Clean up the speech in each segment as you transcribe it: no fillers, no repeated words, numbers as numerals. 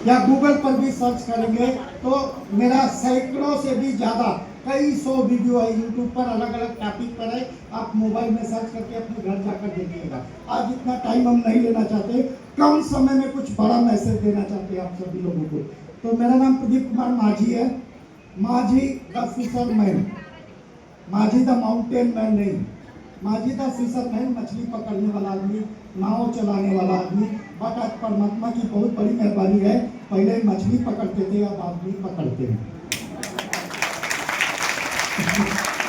या गूगल पर भी सर्च करेंगे तो मेरा सैकड़ों से भी ज़्यादा कई सौ वीडियो है यूट्यूब पर, अलग अलग टॉपिक पर है। आप मोबाइल में सर्च करके अपने घर जाकर देखिएगा। आज इतना टाइम हम नहीं लेना चाहते, कम समय में कुछ बड़ा मैसेज देना चाहते हैं आप सभी लोगों को। तो मेरा नाम प्रदीप कुमार माझी है। माझी द फिशरमैन, माझी द माउंटेन मैन नहीं, माझी द फिशरमैन, मछली पकड़ने वाला आदमी, नाव चलाने वाला आदमी। बट आज परमात्मा की बहुत बड़ी मेहरबानी है, पहले मछली पकड़ते थे, अब आदमी पकड़ते हैं।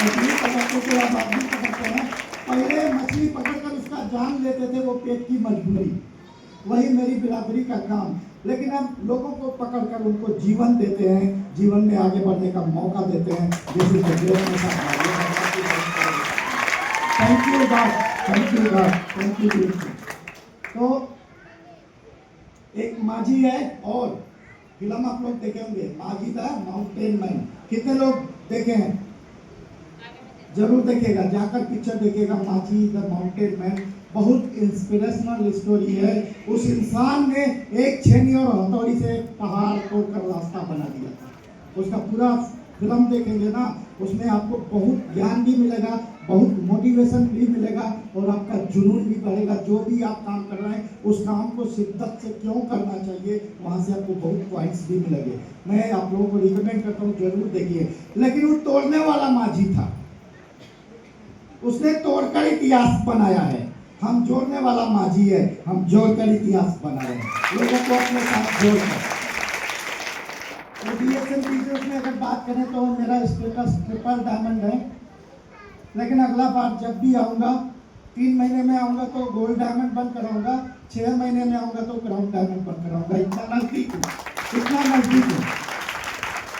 मछली पकड़ते थे, अब आदमी पकड़ते हैं। पहले मछली पकड़कर उसका जान लेते थे, वो पेट की मजबूरी, वही मेरी बिरादरी का काम। लेकिन अब लोगों को पकड़कर उनको जीवन देते हैं, जीवन में आगे बढ़ने का मौका देते हैं। Thank you God, thank you God, thank you. तो एक माझी है और फिल्म आप लोग देखे होंगे, माझी द माउंटेन मैन। कितने लोग देखे हैं? जरूर देखिएगा, जाकर पिक्चर देखिएगा, माझी द माउंटेन मैन। बहुत इंस्पिरेशनल स्टोरी है। उस इंसान ने एक छेनी और हथौड़ी से पहाड़ तोड़कर रास्ता बना दिया था। उसका पूरा फिल्म देखेंगे ना, उसमें आपको बहुत ज्ञान भी मिलेगा, बहुत मोटिवेशन भी मिलेगा और आपका जुनून भी बढ़ेगा। जो भी आप काम कर रहे हैं उस काम को शिद्दत से क्यों करना चाहिए, वहाँ से आपको बहुत पॉइंट्स भी मिलेंगे। मैं आप लोगों को रिकमेंड करता हूँ, जरूर देखिए। लेकिन वो तोड़ने वाला माझी था, उसने तोड़कर इतिहास बनाया है। हम जोड़ने वाला माझी है, हम जोड़कर इतिहास बना रहे हैं, लोगों को अपने साथ जोड़कर। बिजनेस में अगर बात करें तो मेरा स्टेटस ट्रिपल डायमंड है। लेकिन अगला बार जब भी आऊँगा, 3 महीने में आऊँगा तो गोल्ड डायमंड बंद कराऊंगा, 6 महीने में आऊँगा तो क्राउन डायमंड बंद कराऊंगा। इतना नजदीक हूँ, इतना नजदीक हूँ।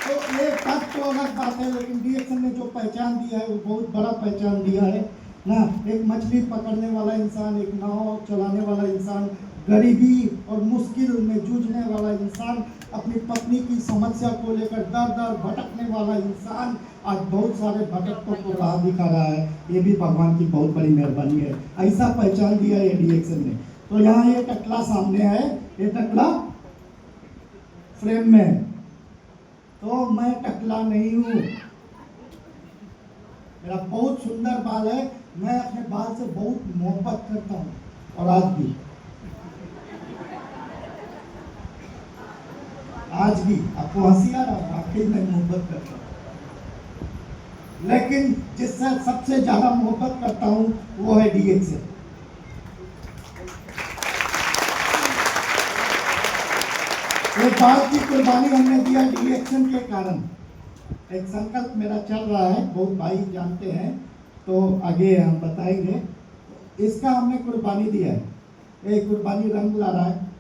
तो ये बात तो अलग बात है, लेकिन डीएक्शन ने जो पहचान दिया है वो बहुत बड़ा पहचान दिया है ना। एक मछली पकड़ने वाला इंसान, एक नाव चलाने वाला इंसान, गरीबी और मुश्किल में जूझने वाला इंसान, अपनी पत्नी की समस्या को लेकर दर दर भटकने वाला इंसान आज बहुत सारे भटकों को राह दिखा रहा है। ये भी भगवान की बहुत बड़ी मेहरबानी है, ऐसा पहचान दिया है डीएक्शन ने। तो यहाँ ये टकला सामने है, ये टकला फ्रेम में है, तो मैं टकला नहीं हूँ। मेरा बहुत सुंदर बाल है, मैं अपने बाल से बहुत मोहब्बत करता हूँ और आज भी आपको हंसी आ रहा है, वाकई मैं मोहब्बत करता हूँ। लेकिन जिससे सबसे ज्यादा मोहब्बत करता हूँ वो है डीएक्शन। ये बाल की कुर्बानी हमने दिया डीएक्शन के कारण। एक संकल्प मेरा चल रहा है, बहुत भाई जानते हैं, तो आगे हम बताएंगे। इसका हमने कुर्बानी दिया है, ये कुर्बानी रंग ला रहा है।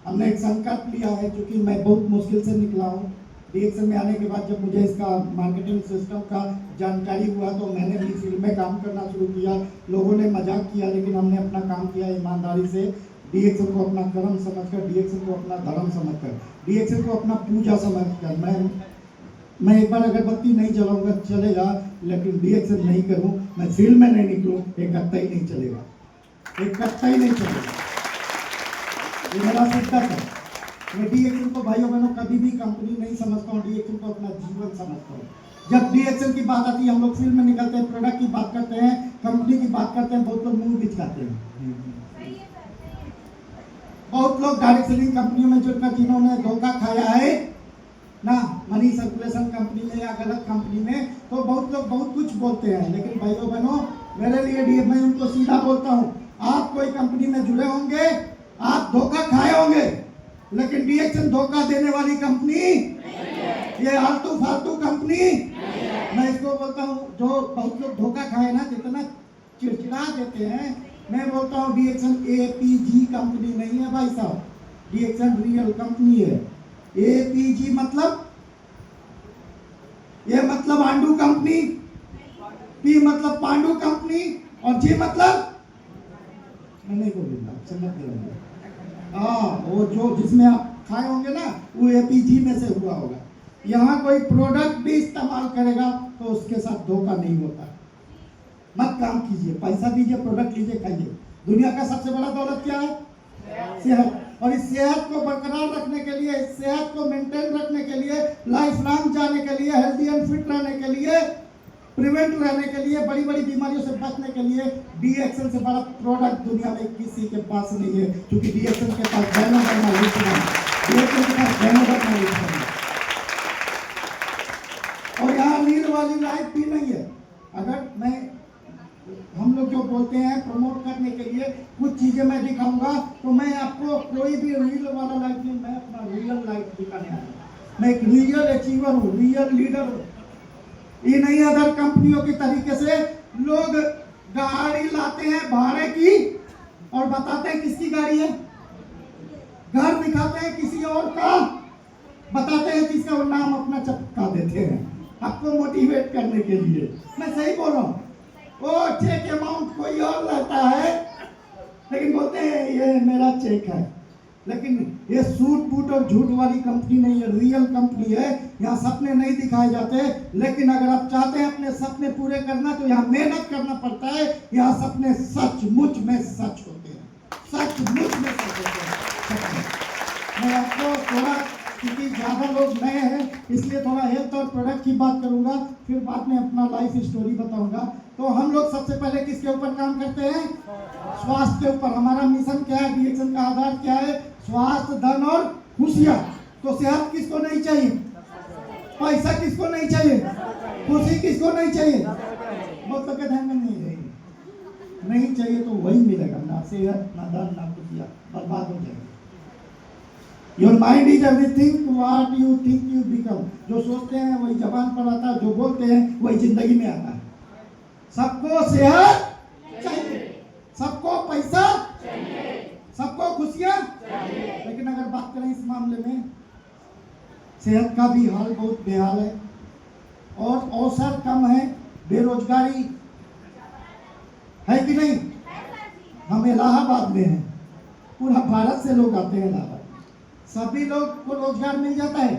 हमने एक संकल्प लिया है, क्योंकि मैं बहुत मुश्किल से निकला हूँ। डीएक्शन में आने के बाद जब मुझे इसका मार्केटिंग सिस्टम का जानकारी हुआ तो मैंने भी फील्ड में काम करना शुरू किया। लोगों ने मजाक किया, लेकिन हमने अपना काम किया ईमानदारी से। डीएक्शन को अपना कर्म समझकर, डीएक्शन को अपना धर्म समझकर, डीएक्शन को अपना पूजा समझकर। मैं एक बार अगरबत्ती नहीं जलाऊंगा चलेगा, लेकिन डीएक्शन नहीं करूं, मैं फील्ड में नहीं निकलूं, एक कत्ता ही नहीं चलेगा, एक कत्ता ही नहीं चलेगा। ये मेरा सिद्धांत है। मैं डीएक्शन को भाइयों बहनों कभी भी कंपनी नहीं समझता हूँ, डीएक्शन को अपना जीवन समझता हूँ। जब डीएक्शन की बात आती है, हम लोग फील्ड में निकलते हैं, प्रोडक्ट की बात करते हैं, कंपनी की बात करते हैं, बहुत लोग मुंह बिचकाते हैं। बहुत लोग डायरेक्ट सेलिंग कंपनियों में जुड़कर जिन्होंने धोखा खाया है ना, मनी सर्कुलेशन कंपनी में या गलत कंपनी में, तो बहुत लोग बहुत कुछ बोलते हैं। लेकिन भाइयों बहनों, मेरे लिए मैं उनको सीधा बोलता हूँ, आप कोई कंपनी में जुड़े होंगे, आप धोखा खाए होंगे, लेकिन डीएक्शन धोखा देने वाली कंपनी, ये आलतू फालतू कंपनी। मैं इसको बोलता हूँ, जो बहुत लोग धोखा खाए ना, जितना चिड़चिड़ा देते हैं, मैं बोलता हूँ डीएक्शन एपीजी कंपनी नहीं है भाई साहब, डीएक्शन रियल कंपनी है। एपीजी मतलब, ये मतलब आंडू कंपनी, पी मतलब पांडु कंपनी, और जी मतलब मैं नहीं बोलूंगा, समझ लेंगे। वो जो जिसमें आप खाए होंगे ना, वो एपीजी में से हुआ होगा। यहाँ कोई प्रोडक्ट भी इस्तेमाल करेगा तो उसके साथ धोखा नहीं होता। मत काम कीजिए, पैसा दीजिए, प्रोडक्ट लीजिए, खाइए। दुनिया का सबसे बड़ा दौलत क्या है? सेहत। और इस सेहत को बरकरार रखने के लिए, लाइफ लॉन्ग जाने के लिए, हेल्दी एंड फिट रहने के लिए, प्रिवेंट रहने के लिए, बड़ी बड़ी बीमारियों से बचने के लिए डीएक्सन से बड़ा प्रोडक्ट दुनिया में किसी के पास नहीं है, क्योंकि डीएक्सन के पास और यहाँ नील वाली लाइफ भी नहीं है। अगर मैं हम लोग जो बोलते हैं प्रमोट करने के लिए कुछ चीजें मैं दिखाऊंगा, तो मैं आपको कोई भी रील वाला लाइफ नहीं, मैं अपना रियल लाइफ दिखाने आया हूं। मैं एक रियल अचीवर हूँ, रियल लीडर हूँ। ये नहीं अदर कंपनियों के तरीके से लोग गाड़ी लाते हैं भाड़े की और बताते हैं किसकी गाड़ी है, घर दिखाते हैं किसी और का, बताते हैं किसका, वो नाम अपना चपका देते हैं आपको मोटिवेट करने के लिए। मैं सही बोल रहा हूँ। वो चेक अमाउंट कोई और रहता है, लेकिन बोलते हैं ये मेरा चेक है। लेकिन ये सूट बूट और झूठ वाली कंपनी नहीं है, रियल कंपनी है। यहाँ सपने नहीं दिखाए जाते, लेकिन अगर आप चाहते हैं अपने सपने पूरे करना तो यहाँ मेहनत करना पड़ता है। यहाँ सपने सचमुच में सच होते हैं, सचमुच में सच होते हैं। मैं आपको थोड़ा, क्योंकि ज़्यादा लोग नए हैं इसलिए थोड़ा हेल्थ और प्रोडक्ट की बात करूंगा, फिर बाद में अपना लाइफ स्टोरी बताऊंगा। तो हम लोग सबसे पहले किसके ऊपर काम करते हैं? स्वास्थ्य के ऊपर। हमारा मिशन क्या है? डीएक्सन का आधार क्या है? स्वास्थ्य, धन और खुशियाँ। तो सेहत किसको नहीं चाहिए? पैसा किसको नहीं चाहिए? खुशी किसको नहीं चाहिए? बहुत लोग के ध्यान में नहीं रहेगी, नहीं चाहिए तो वही मिलेगा, ना सेहत, ना धन, ना खुशियाँ, बर्बाद हो जाएगा। Your mind is everything, what you think you become। जो सोचते हैं वही जबान पर आता है, जो बोलते हैं वही जिंदगी में आता है। सबको सेहत चाहिए, सबको पैसा चाहिए, सबको खुशियाँ चाहिए। लेकिन अगर बात करें इस मामले में, सेहत का भी हाल बहुत बेहाल है और अवसर कम है, बेरोजगारी है कि नहीं? हम इलाहाबाद में हैं, पूरा भारत से लोग आते हैं इलाहाबाद। सभी लोग को रोजगार मिल जाता है?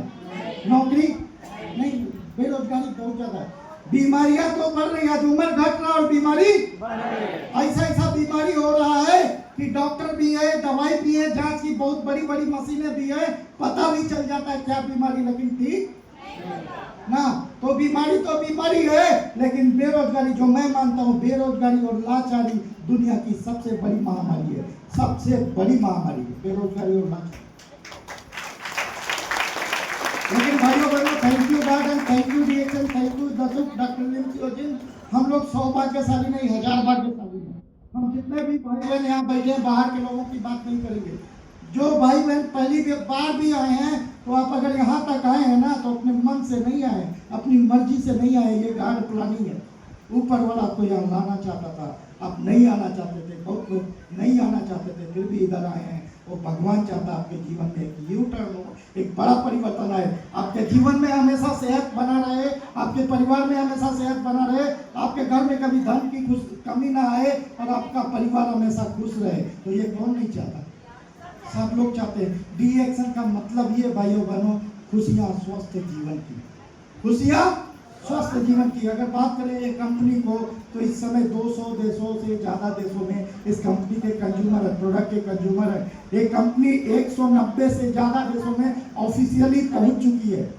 नौकरी नहीं, बेरोजगारी बहुत ज्यादा है। बीमारियां तो बढ़ रही है, उम्र घट रहा और बीमारी ऐसा ऐसा बीमारी हो रहा है कि डॉक्टर भी है, दवाई भी है, जांच की बहुत बड़ी बड़ी मशीनें भी है, पता भी चल जाता है क्या बीमारी, लेकिन ठीक ना। तो बीमारी है, लेकिन बेरोजगारी, जो मैं मानता हूँ बेरोजगारी और लाचारी दुनिया की सबसे बड़ी महामारी है, सबसे बड़ी महामारी है बेरोजगारी और लाचारी। लेकिन भाइयों बहनों, thank you God and thank you Dixon, thank you doctor Lim. हम लोग 100 भाग्यशाली नहीं, 1000 भाग्यशाली हैं। हम जितने भी भाई बहन यहाँ बैठे हैं, बाहर के लोगों की बात नहीं करेंगे। जो भाई बहन पहली बार भी आए हैं, तो आप अगर यहाँ तक आए हैं ना, तो अपने मन से नहीं आए, अपनी मर्जी से नहीं आए, ये गॉड प्लानिंग है। ऊपर वाला आपको यहाँ लाना चाहता था, आप नहीं आना चाहते थे, बहुत लोग नहीं आना चाहते थे, फिर भी इधर आए हैं। वो भगवान चाहता है आपके जीवन में एक यू टर्न हो, एक बड़ा परिवर्तन आए, आपके जीवन में हमेशा सेहत बना रहे, आपके परिवार में हमेशा सेहत बना रहे, आपके घर में कभी धन की कमी ना आए और आपका परिवार हमेशा खुश रहे। तो ये कौन नहीं चाहता? सब लोग चाहते हैं। डीएक्सन का मतलब ये भाइयों बहनों, खुशियाँ स्वस्थ जीवन की, खुशियाँ स्वस्थ जीवन की। अगर बात करें ये कंपनी को, तो इस समय 200 देशों से ज़्यादा देशों में इस कंपनी के कंज्यूमर है, प्रोडक्ट के कंज्यूमर है। ये कंपनी 190 से ज़्यादा देशों में ऑफिशियली पहुंच चुकी है।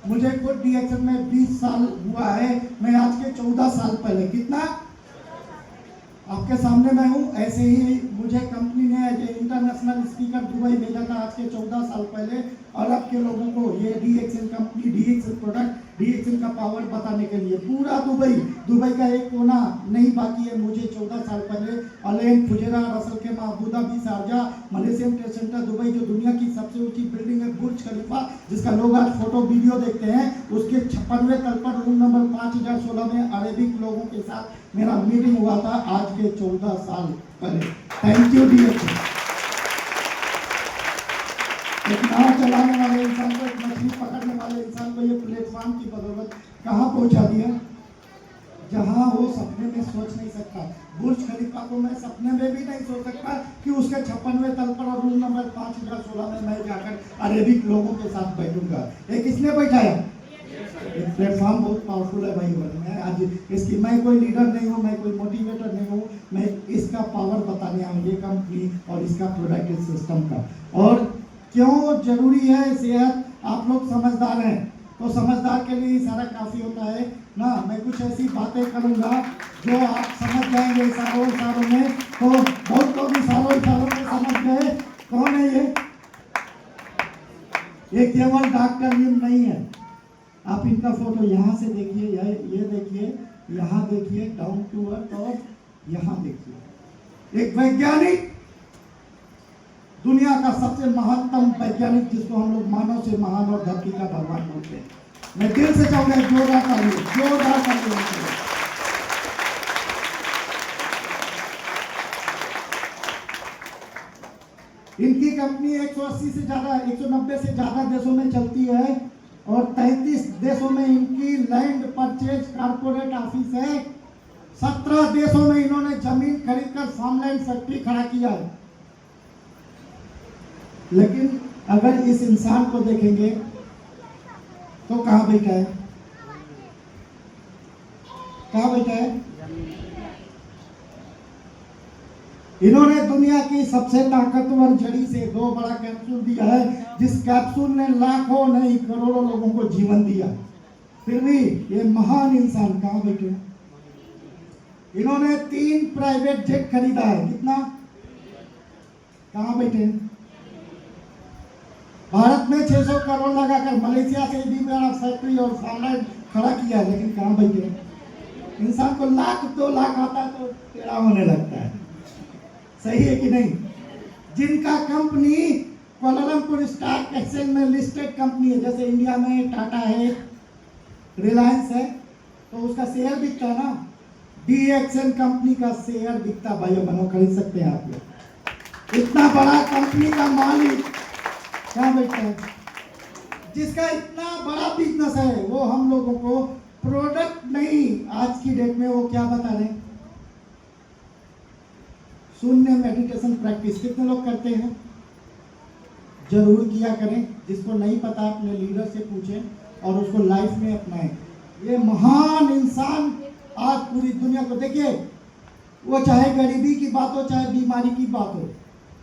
मुझे खुद डीएक्सन में 20 साल हुआ है, मैं आज के 14 साल पहले, कितना आपके सामने मैं हूँ, ऐसे ही मुझे कंपनी ने एज इंटरनेशनल स्पीकर दुबई भेजा था आज के 14 साल पहले। और अब के लोगों को ये डीएक्सन कंपनी, डीएक्सन प्रोडक्ट, डीएक्सन का पावर बताने के लिए पूरा दुबई का एक कोना नहीं बाकी है। मुझे 14 साल पहले अलेन, फुजेरा, रसल के Abu Dhabi, Sharjah, Malaysian trade centre Dubai, जो दुनिया की सबसे ऊंची बिल्डिंग है, बुर्ज खलीफा, जिसका लोग आज फोटो वीडियो देखते हैं, उसके 56वें तल पर रूम नंबर 5016 में अरेबिक लोगों के साथ मेरा मीटिंग हुआ था आज के 14 साल पहले। Thank you Dixon. एक नाव चलाने वाले इंसान को, एक मछली पकड़ने वाले इंसान को ये प्लेटफॉर्म की बदौलत कहाँ पहुँचा दिया, जहाँ वो सपने में सोच नहीं सकता। बुर्ज खलीफा को मैं सपने में भी नहीं सोच सकता कि उसके 56वें तल पर और रूम नंबर 5016 में मैं जाकर अरेबिक लोगों के साथ बैठूंगा। ये किसने बैठाया? प्लेटफॉर्म बहुत पावरफुल है भाई बहन। मैं आज इसकी, मैं कोई लीडर नहीं हूँ, मैं कोई मोटिवेटर नहीं हूँ, मैं इसका पावर बताने आऊँ, ये कंपनी और इसका प्रोडक्ट सिस्टम का। और क्यों जरूरी है सेहत, आप लोग समझदार हैं, तो समझदार के लिए इशारा काफ़ी होता है ना। मैं कुछ ऐसी बातें करूँगा जो आप समझ जाएंगे इशारों में। तो बहुत लोग इशारों में समझ गए। कौन है ये केवल डॉक्टर लिम नहीं है। आप इनका फोटो यहाँ से देखिए, ये देखिए, यहाँ देखिए, डाउन टू अर्थ, और यहाँ देखिए। एक वैज्ञानिक, दुनिया का सबसे महत्तम वैज्ञानिक, जिसको हम लोग मानव से महान और धरती का भगवान बोलते हैं। मैं दिल से चाहूंगा जोरदार ताली। इनकी कंपनी 180 से ज्यादा 190 से ज्यादा देशों में चलती है और 33 देशों में इनकी लैंड परचेज कॉर्पोरेट ऑफिस है। 17 देशों में इन्होंने जमीन खरीदकर फार्मलैंड फैक्ट्री खड़ा किया है। लेकिन अगर इस इंसान को देखेंगे तो कहां बैठा है? कहां बैठा है? इन्होंने दुनिया की सबसे ताकतवर जड़ी से 2 बड़ा कैप्सूल दिया है, जिस कैप्सूल ने लाखों नहीं करोड़ों लोगों को जीवन दिया। फिर भी ये महान इंसान कहां बैठे हैं? इन्होंने 3 प्राइवेट जेट खरीदा है। कितना? कहां बैठे हैं? भारत में 600 करोड़ लगाकर मलेशिया से भी बड़ा फैक्ट्री और फार्मलैंड खड़ा किया है, लेकिन कहां बैठे हैं? इंसान को लाख 2 लाख आता तो टेढ़ा होने लगता है। सही है कि नहीं? जिनका कंपनी कोलालमपुर स्टॉक एक्सचेंज में लिस्टेड कंपनी है, जैसे इंडिया में टाटा है, रिलायंस है, तो उसका शेयर बिकता है ना। DXN कंपनी का शेयर बिकता, भाइयों बहनों, खरीद सकते हैं आप लोग। इतना बड़ा कंपनी का मालिक क्या बैठता है? जिसका इतना बड़ा बिजनेस है, वो हम लोगों को प्रोडक्ट नहीं, आज की डेट में वो क्या बता रहे हैं? शून्य मेडिटेशन प्रैक्टिस कितने लोग करते हैं? जरूर किया करें। जिसको नहीं पता अपने लीडर से पूछें और उसको लाइफ में अपनाएं। ये महान इंसान आज पूरी दुनिया को, देखिए, वो चाहे गरीबी की बात हो, चाहे बीमारी की बात हो,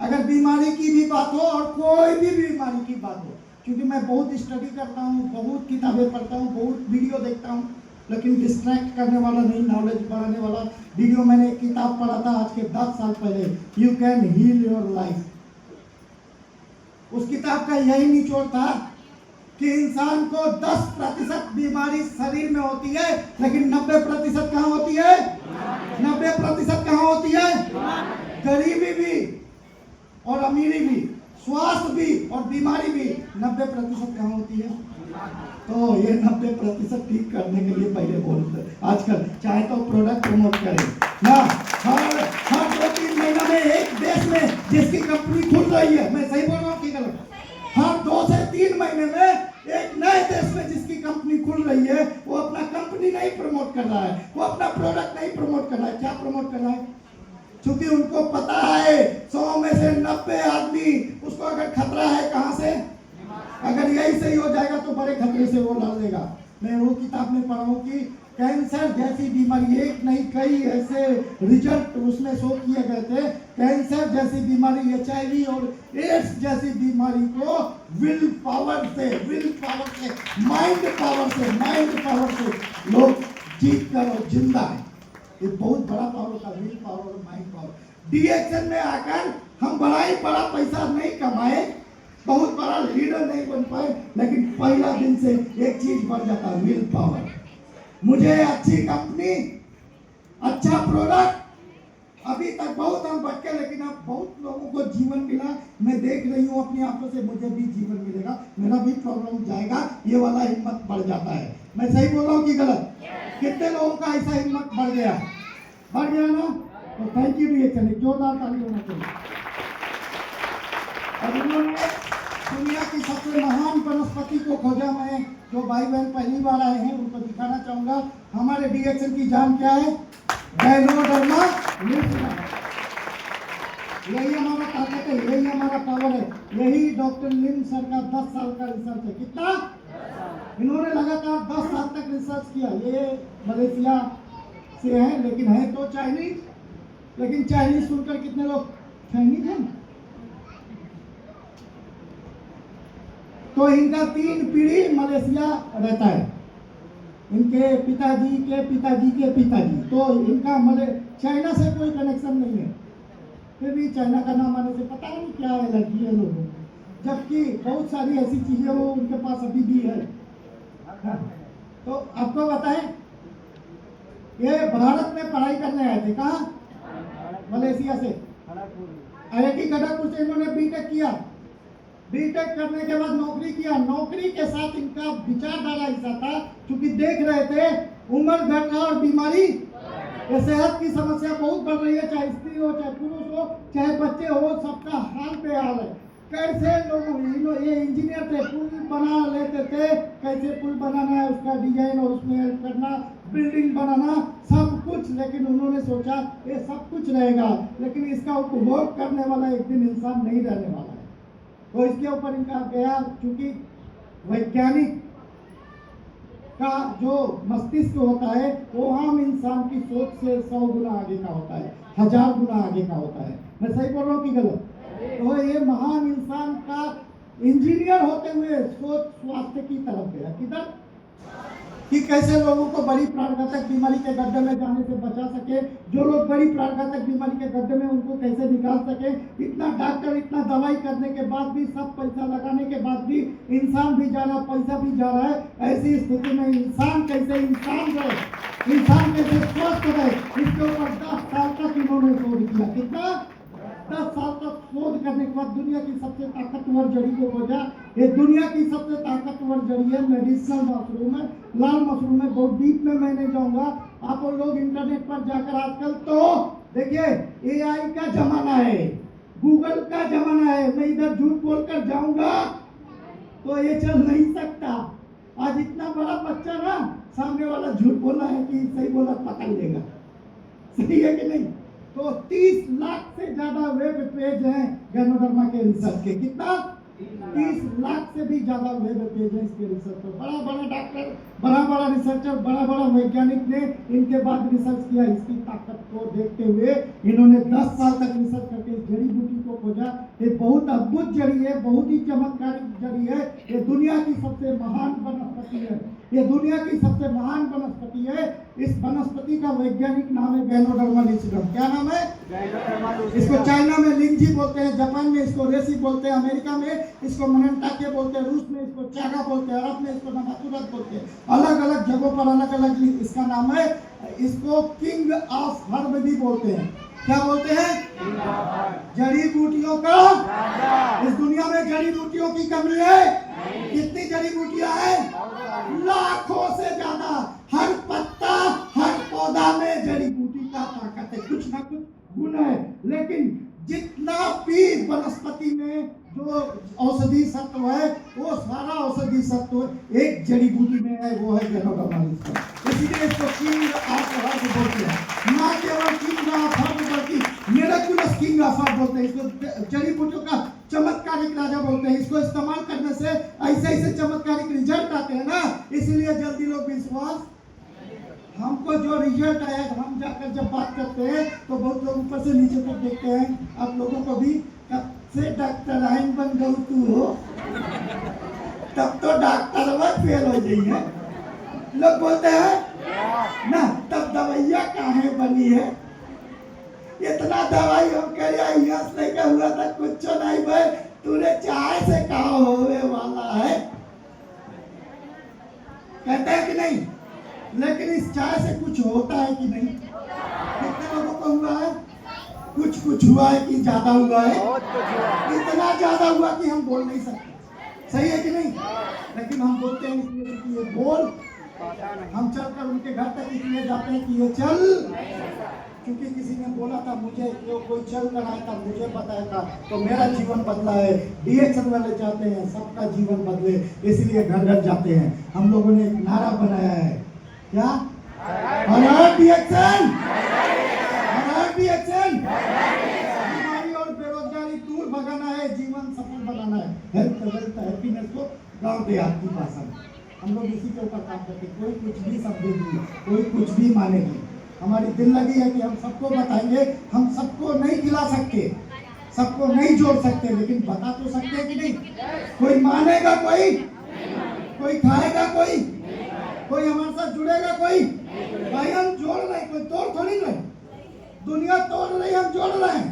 अगर बीमारी की भी बात हो और कोई भी बीमारी की बात हो, क्योंकि मैं बहुत स्टडी करता हूँ, बहुत किताबें पढ़ता हूँ, बहुत वीडियो देखता हूँ, लेकिन डिस्ट्रैक्ट करने वाला नहीं, नॉलेज बढ़ाने वाला वीडियो। मैंने एक किताब पढ़ा था आज के 10 साल पहले, you can heal your life. उस किताब का यही निचोड़ था कि इंसान को 10% बीमारी शरीर में होती है, लेकिन 90% कहाँ होती है? 90% कहाँ होती है? गरीबी भी और अमीरी भी, स्वास्थ्य भी और बीमारी भी 90% कहाँ होती है? तो ये 90% ठीक करने के लिए पहले बोलते हैं। आजकल चाहे तो प्रोडक्ट प्रमोट करें ना, हर 2-3 महीना में एक देश में जिसकी कंपनी खुल रही है, मैं सही बोल रहा हूँ कि गलत? हर 2 से 3 महीने में एक नए देश में जिसकी कंपनी खुल रही है, वो अपना कंपनी नहीं प्रमोट कर रहा है, वो अपना प्रोडक्ट नहीं प्रमोट कर रहा है। क्या प्रमोट कर रहा है? क्योंकि उनको पता है 100 में से 90 आदमी उसको अगर खतरा है कहां से, अगर यही सही हो जाएगा तो बड़े खतरे से वो लड़ लेगा। मैं वो किताब में पढ़ा हूँ कि कैंसर जैसी बीमारी, एक नहीं कई ऐसे रिजल्ट उसमें शो किए गए थे। कैंसर जैसी बीमारी, HIV और एड्स जैसी बीमारी को विल पावर से, माइंड पावर से लोग जीत कर और जिंदा है। ये बहुत बड़ा पावर होता है, विल पावर और माइंड पावर। DXN में आकर हम बड़ा पैसा नहीं कमाए, बहुत बड़ा लीडर नहीं बन पाए, लेकिन पहला दिन से एक चीज बढ़ जाता है, विल पावर। मुझे अच्छी कंपनी, अच्छा प्रोडक्ट, अभी तक बहुत हम भटके, लेकिन अब बहुत लोगों को जीवन मिला। मैं देख रही हूँ अपनी आंखों से, मुझे भी जीवन मिलेगा, मेरा भी प्रॉब्लम जाएगा, ये वाला हिम्मत बढ़ जाता है। मैं सही बोल रहा हूँ कि गलत? कितने लोगों का ऐसा हिम्मत बढ़ गया? बढ़ गया ना? तो थैंक यू DXN, जोरदार ताली होना चाहिए। और उन्होंने दुनिया की सबसे महान वनस्पति को खोजा। मैं जो भाई बहन पहली बार आए हैं उनको दिखाना चाहूंगा। हमारे DXN की जान क्या है? गायनोडर्मा निम्फा। यही हमारा ताकत है, यही हमारा पावर है, यही डॉक्टर लिम सर का 10 साल का रिसर्च है। कितना? इन्होंने लगातार 10 साल तक रिसर्च किया। ये मलेशिया से है, लेकिन है तो चाइनीज। लेकिन चाइनीज सुनकर कितने लोग चाइनीज हैं? तो इनका 3 पीढ़ी मलेशिया रहता है, इनके पिताजी के पिताजी के पिताजी। तो इनका चाइना से कोई कनेक्शन नहीं है, फिर भी चाइना का नाम आने से पता नहीं क्या एलर्जी है लोगों को, जबकि बहुत सारी ऐसी चीजें वो उनके पास अभी भी है। तो आपको बताएं, ये भारत में पढ़ाई करने आए थे, कहाँ? मलेशिया से, IIT खड़गपुर से इन्होंने बीटेक किया। बीटेक करने के बाद नौकरी किया। नौकरी के साथ इनका विचारधारा ऐसा था, क्योंकि देख रहे थे उम्र घटना और बीमारी, ये सेहत की समस्या बहुत बढ़ रही है, चाहे स्त्री हो, चाहे पुरुष हो, चाहे बच्चे हो, सबका हाल पे हाल है। कैसे लोग, ये इंजीनियर थे, पुल बना लेते थे, कैसे पुल बनाना है, उसका डिजाइन और उसमें हेल्प करना, बिल्डिंग बनाना, सब कुछ। लेकिन उन्होंने सोचा ये सब कुछ रहेगा, लेकिन इसका उपभोग करने वाला एक दिन इंसान नहीं रहने वाला है। तो इसके ऊपर इनका गया, क्योंकि वैज्ञानिक का जो मस्तिष्क होता है वो आम इंसान की सोच से 100 गुना आगे का होता है, 1000 गुना आगे का होता है। मैं सही बोल रहा हूँ कि गलत? तो ये महान इंसान का इंजीनियर होते हुए सोच स्वास्थ्य की तरफ गया, किधर? कि कैसे लोगों को बड़ी प्राणघातक बीमारी के गड्ढे में जाने से बचा सके, जो लोग बड़ी प्राणघातक बीमारी के गड्ढे में उनको कैसे निकाल सके। इतना डॉक्टर, इतना दवाई करने के बाद भी, सब पैसा लगाने के बाद भी इंसान भी जा रहा, पैसा भी जा रहा है। ऐसी स्थिति में इंसान कैसे इंसान रहे, इंसान कैसे स्वस्थ रहे, इसके ऊपर 10 साल तक इन्होंने शोध किया। कितना? 10 साल तक शोध करने के बाद दुनिया की सबसे ताकतवर जड़ी को खोजा। ये दुनिया की सबसे ताकतवर जड़ी है, मेडिसिनल मशरूम है, लाल मशरूम है। बहुत डीप में मैं नहीं जाऊंगा, आप लोग इंटरनेट पर जाकर आजकल तो देखिए AI का जमाना है, गूगल का जमाना है। मैं इधर झूठ बोलकर जाऊंगा तो ये चल नहीं सकता। आज इतना बड़ा बच्चा ना, सामने वाला झूठ बोला है कि सही बोला पकड़ लेगा, सही है कि नहीं? तो 30 लाख से ज्यादा वेब पेज हैं गैनोडर्मा के रिसर्च के। कितना? 30 लाख से भी ज्यादा वेब पेज है इसके रिसर्च पर। बड़ा बड़ा डॉक्टर, बड़ा बड़ा रिसर्चर, बड़ा बड़ा वैज्ञानिक ने इनके बाद रिसर्च किया। इसकी ताकत को देखते हुए इन्होंने 10 साल तक रिसर्च करके इस जड़ी बूटी को खोजा। ये बहुत अद्भुत जड़ी है, बहुत ही चमत्कारिक जड़ी है। ये दुनिया की सबसे महान वनस्पति है, ये दुनिया की सबसे महान वनस्पति है। इस वनस्पति का वैज्ञानिक नाम है गैनोडर्मा लुसिडम। क्या नाम है? इसको चाइना में लिंजी बोलते हैं, जापान में इसको रेसी बोलते हैं, अमेरिका में इसको मनंटाके बोलते हैं, रूस में इसको चागा बोलते हैं, अरब में इसको नमातुरत बोलते हैं। अलग अलग जगहों पर अलग अलग इसका नाम है। इसको किंग ऑफ हर्ब भी बोलते हैं। क्या बोलते हैं? जड़ी बूटियों का। इस दुनिया में जड़ी बूटियों की कमी है? कितनी जड़ी बूटियां हैं? लाखों से ज्यादा। हर पत्ता, हर पौधा में जड़ी बूटी का ताकत है, कुछ ना कुछ गुण है। लेकिन जितना भी वनस्पति में जो औषधि सत्व है, वो सारा औषधि सत्व एक जड़ी बूटी में है, वो है गैनोडर्मा लुसिडम। इसीलिए इसको किंग ऑफ हर्ब बोलते हैं। ना केवल किंग ऑफ हर्ब बल्कि मिरेकुलस किंग ऑफ हर्ब बोलते हैं। इसको जड़ी बूटियों का चमत्कारिक राजा बोलते हैं। इसको इस्तेमाल करने से ऐसे ऐसे चमत्कारिक रिजल्ट आते हैं ना, इसीलिए जल्दी लोग विश्वास। हमको जो रिजल्ट आया, हम जाकर जब बात करते हैं तो बहुत लोग ऊपर से नीचे तक देखते हैं। आप लोगों को भी कब से डॉक्टर आइन बन गई तू हो, तब तो डॉक्टर में फेल हो जाइए लोग बोलते हैं ना, तब दवाइयाँ काहे बनी है? इतना दवाई हम यस लेके हुआ था, कुछ नहीं भाई, तूने चाय से कहा होने वाला है, कहते हैं कि नहीं? लेकिन इस चाय से कुछ होता है कि नहीं? कितने लोगों को हुआ है? कुछ कुछ हुआ है कि ज्यादा हुआ है? इतना ज्यादा हुआ कि हम बोल नहीं सकते, सही है कि नहीं? लेकिन हम बोलते हैं इसलिए कि ये बोल, हम चलकर उनके घर तक इसलिए जाते हैं कि ये चल, क्योंकि किसी ने बोला था मुझे, कोई चल कर आया था, मुझे बताया था, तो मेरा जीवन बदला है। डीएक्शन वाले चाहते हैं सबका जीवन बदले, इसलिए घर घर जाते हैं। हम लोगों ने एक नारा बनाया है, क्या? हर डीएक्शन, हर डीएक्शन। बीमारी और बेरोजगारी दूर भगाना है, जीवन सफल बनाना है। हेल्थ, वेल्थ, हैप्पीनेस को गाँव देहात की भाषा में हम लोग इसी के ऊपर काम करते। कोई कुछ भी समझेगी, कोई कुछ भी मानेगी। हमारी दिल लगी है कि हम सबको बताएंगे। हम सबको नहीं खिला सकते, सबको नहीं जोड़ सकते, लेकिन बता तो सकते हैं कि नहीं। कोई मानेगा, कोई खाएगा, कोई हमारे साथ जुड़ेगा, कोई भाई हम जोड़ रहे हैं, कोई तोड़ थोड़ी रहे। दुनिया तोड़ रही, हम जोड़ रहे हैं,